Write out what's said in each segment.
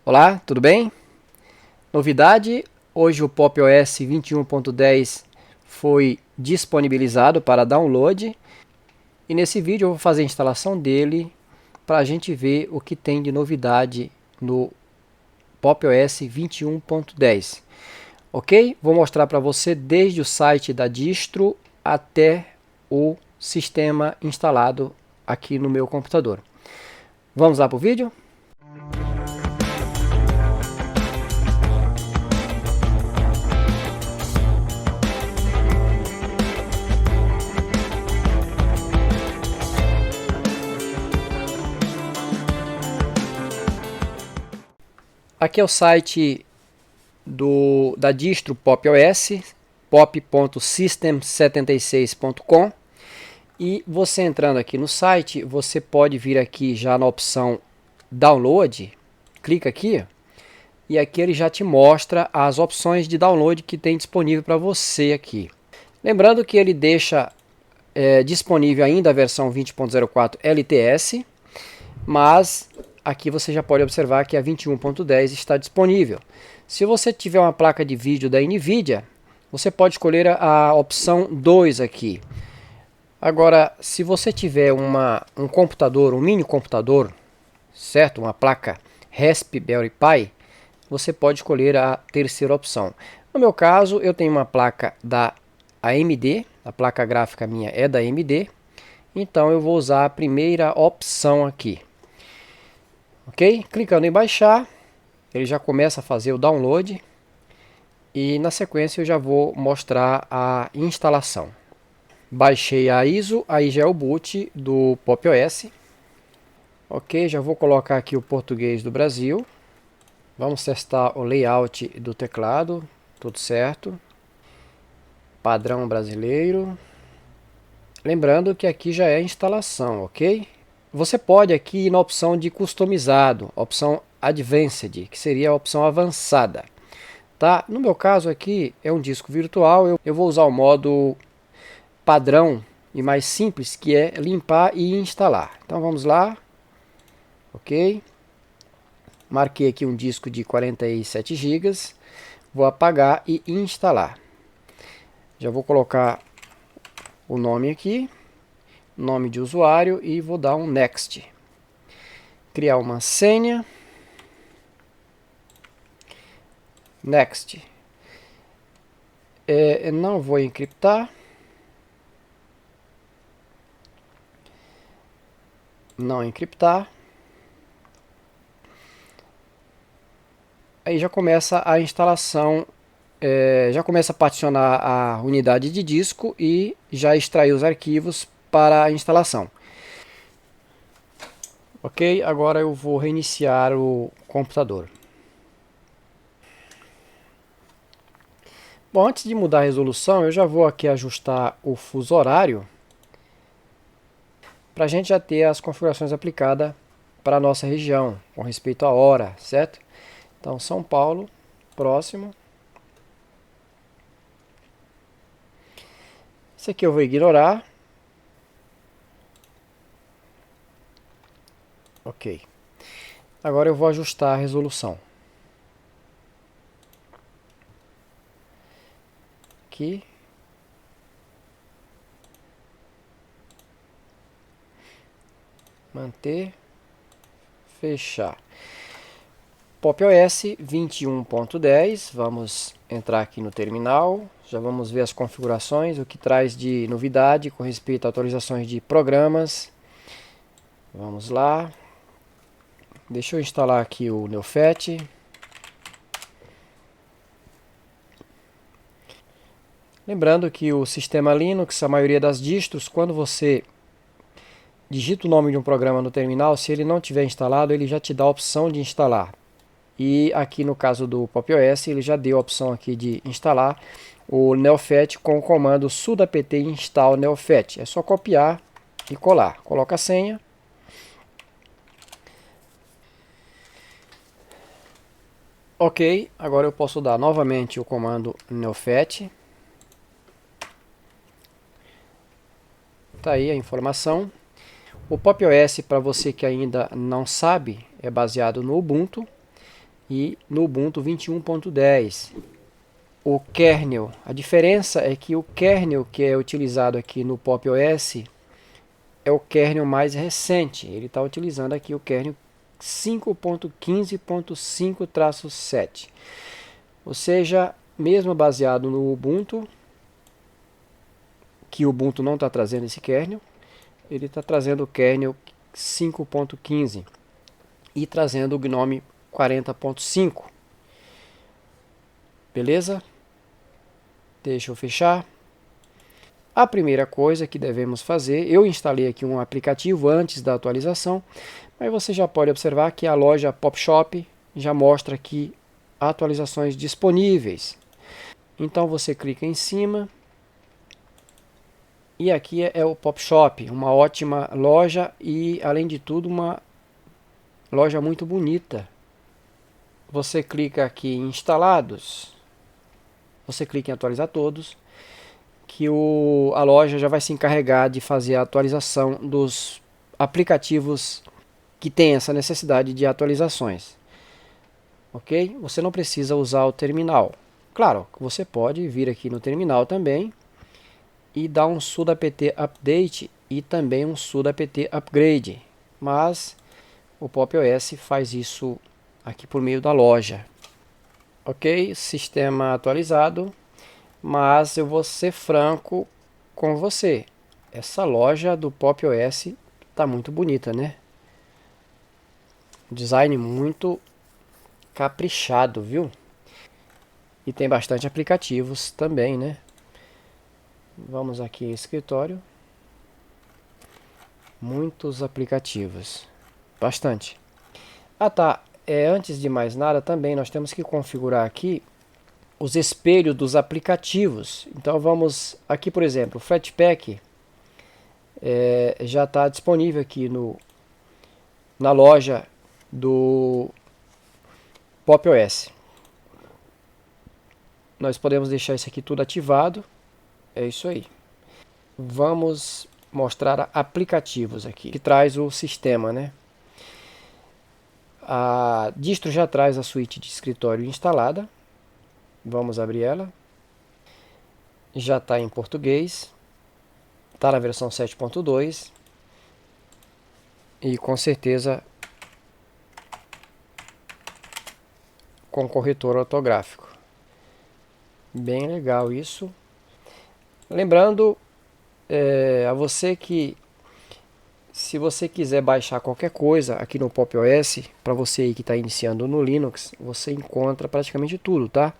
Olá, tudo bem? Novidade, hoje o Pop! OS 21.10 foi disponibilizado para download e nesse vídeo eu vou fazer a instalação dele para a gente ver o que tem de novidade no Pop! OS 21.10. Ok? Vou mostrar para você desde o site da distro até o sistema instalado aqui no meu computador. Vamos lá para o vídeo? Aqui é o site da distro Pop! OS, pop.system76.com, e você entrando aqui no site, você pode vir aqui já na opção Download, clica aqui, e aqui ele já te mostra as opções de download que tem disponível para você aqui. Lembrando que ele deixa disponível ainda a versão 20.04 LTS, mas aqui você já pode observar que a 21.10 está disponível. Se você tiver uma placa de vídeo da NVIDIA, você pode escolher a opção 2 aqui. Agora, se você tiver um computador, um mini computador, certo? Uma placa Raspberry Pi, você pode escolher a terceira opção. No meu caso, eu tenho uma placa da AMD, a placa gráfica minha é da AMD, então eu vou usar a primeira opção aqui. Ok? Clicando em baixar, ele já começa a fazer o download e na sequência eu já vou mostrar a instalação. Baixei a ISO, aí já é o boot do Pop! OS. Ok, já vou colocar aqui o português do Brasil. Vamos testar o layout do teclado, tudo certo. Padrão brasileiro. Lembrando que aqui já é a instalação, ok? Você pode aqui ir na opção de customizado, opção Advanced, que seria a opção avançada. Tá? No meu caso aqui é um disco virtual, eu vou usar o modo padrão e mais simples, que é limpar e instalar. Então vamos lá, ok? Marquei aqui um disco de 47 GB, vou apagar e instalar. Já vou colocar o nome aqui, nome de usuário e vou dar um Next. Criar uma senha. Next. Não vou encriptar. Não encriptar. Aí já começa a instalação, já começa a particionar a unidade de disco e já extrair os arquivos para a instalação. Ok, agora eu vou reiniciar o computador. Bom, antes de mudar a resolução, eu já vou aqui ajustar o fuso horário para a gente já ter as configurações aplicadas para a nossa região, com respeito à hora, certo? Então, São Paulo, próximo. Esse aqui eu vou ignorar. Ok. Agora eu vou ajustar a resolução. Aqui. Manter. Fechar. Pop! OS 21.10, vamos entrar aqui no terminal, já vamos ver as configurações, o que traz de novidade com respeito a atualizações de programas. Vamos lá, deixa eu instalar aqui o Neofet. Lembrando que o sistema Linux, a maioria das distros, quando você digita o nome de um programa no terminal, se ele não tiver instalado, ele já te dá a opção de instalar. E aqui no caso do Pop! OS, ele já deu a opção aqui de instalar o Neofet com o comando sudo-apt install Neofet. É só copiar e colar. Coloca a senha. Ok, agora eu posso dar novamente o comando Neofet. Tá aí a informação. O Pop! OS, para você que ainda não sabe, é baseado no Ubuntu. e no Ubuntu 21.10. O kernel, a diferença é que o kernel que é utilizado aqui no Pop! OS é o kernel mais recente. Ele está utilizando aqui o kernel 5.15.5-7. Ou seja, mesmo baseado no Ubuntu, que o Ubuntu não está trazendo esse kernel, ele está trazendo o kernel 5.15 e trazendo o GNOME 40.5. Beleza? Deixa eu fechar. A primeira coisa que devemos fazer, eu instalei aqui um aplicativo antes da atualização, mas você já pode observar que a loja PopShop já mostra aqui atualizações disponíveis. Então você clica em cima e aqui é o PopShop, uma ótima loja e, além de tudo, uma loja muito bonita. Você clica aqui em instalados, você clica em atualizar todos, que a loja já vai se encarregar de fazer a atualização dos aplicativos que tem essa necessidade de atualizações. Ok? Você não precisa usar o terminal. Claro, você pode vir aqui no terminal também e dar um sudo apt update e também um sudo apt upgrade. Mas o Pop! OS faz isso aqui por meio da loja. Ok? Sistema atualizado. Mas eu vou ser franco com você. Essa loja do Pop! OS tá muito bonita, né? Design muito caprichado, viu? E tem bastante aplicativos também, né? Vamos aqui em escritório. Muitos aplicativos. Bastante. Ah tá, antes de mais nada também nós temos que configurar aqui os espelhos dos aplicativos. Então vamos aqui, por exemplo, o Flatpak já está disponível aqui na loja do Pop! OS. Nós podemos deixar isso aqui tudo ativado. É isso aí. Vamos mostrar aplicativos aqui, que traz o sistema, né? A distro já traz a suíte de escritório instalada. Vamos abrir ela. Já está em português. Está na versão 7.2. E com certeza com corretor ortográfico. Bem legal isso. Lembrando a você que se você quiser baixar qualquer coisa aqui no Pop! OS, para você aí que está iniciando no Linux, você encontra praticamente tudo, tá?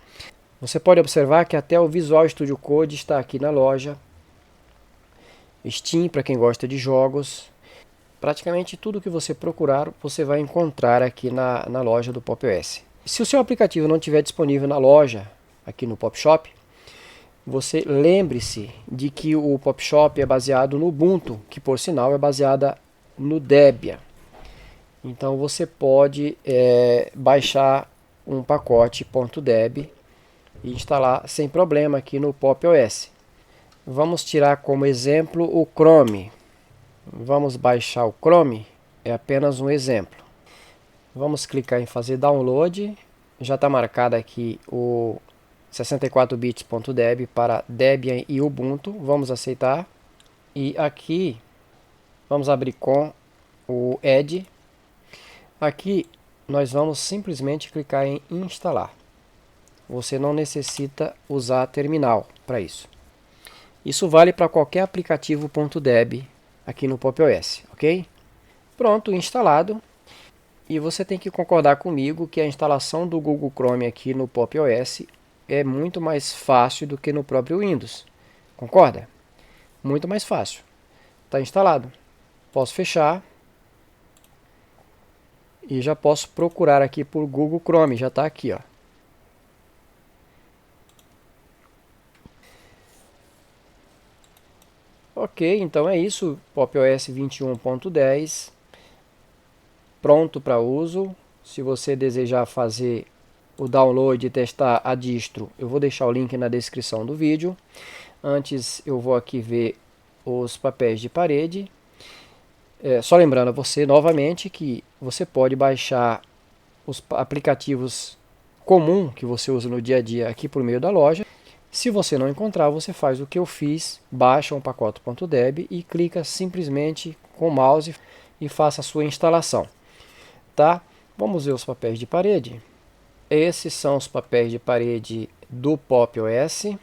Você pode observar que até o Visual Studio Code está aqui na loja. Steam, para quem gosta de jogos. Praticamente tudo que você procurar, você vai encontrar aqui na loja do Pop! OS. Se o seu aplicativo não estiver disponível na loja, aqui no PopShop, você lembre-se de que o PopShop é baseado no Ubuntu, que por sinal é baseada no Debian. Então você pode baixar um pacote .deb e instalar sem problema aqui no Pop! OS. Vamos tirar como exemplo o Chrome. Vamos baixar o Chrome, é apenas um exemplo. Vamos clicar em fazer download. Já está marcado aqui o 64bits.deb para Debian e Ubuntu. Vamos aceitar. E aqui vamos abrir com o Edge. Aqui nós vamos simplesmente clicar em instalar. Você não necessita usar terminal para isso. Isso vale para qualquer aplicativo .deb aqui no Pop! OS, ok? Pronto, instalado. E você tem que concordar comigo que a instalação do Google Chrome aqui no Pop! OS é muito mais fácil do que no próprio Windows. Concorda? Muito mais fácil. Está instalado. Posso fechar. E já posso procurar aqui por Google Chrome. Já está aqui, ó. Ok, então é isso. Pop! OS 21.10. Pronto para uso. Se você desejar fazer o download e testar a distro, eu vou deixar o link na descrição do vídeo. Antes eu vou aqui ver os papéis de parede. Só lembrando a você novamente que você pode baixar os aplicativos comum que você usa no dia a dia aqui por meio da loja. Se você não encontrar, você faz o que eu fiz, baixa um pacote.deb e clica simplesmente com o mouse e faça a sua instalação. Tá? Vamos ver os papéis de parede. Esses são os papéis de parede do Pop! OS.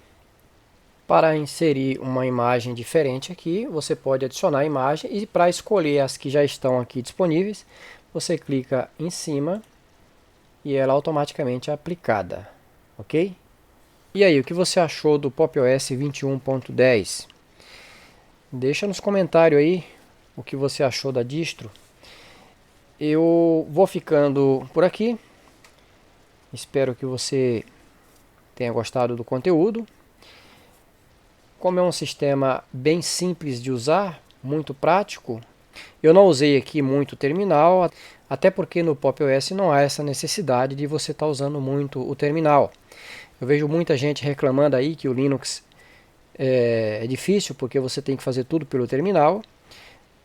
Para inserir uma imagem diferente aqui, você pode adicionar a imagem e para escolher as que já estão aqui disponíveis, você clica em cima e ela automaticamente é aplicada, ok? E aí, o que você achou do Pop! OS 21.10? Deixa nos comentários aí o que você achou da distro. Eu vou ficando por aqui. Espero que você tenha gostado do conteúdo. Como é um sistema bem simples de usar, muito prático, eu não usei aqui muito terminal, até porque no Pop! OS não há essa necessidade de você estar usando muito o terminal. Eu vejo muita gente reclamando aí que o Linux é difícil porque você tem que fazer tudo pelo terminal,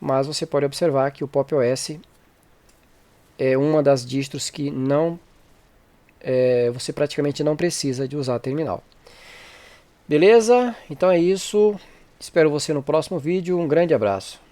mas você pode observar que o Pop! OS é uma das distros que você praticamente não precisa de usar terminal. Beleza? Então é isso. Espero você no próximo vídeo. Um grande abraço.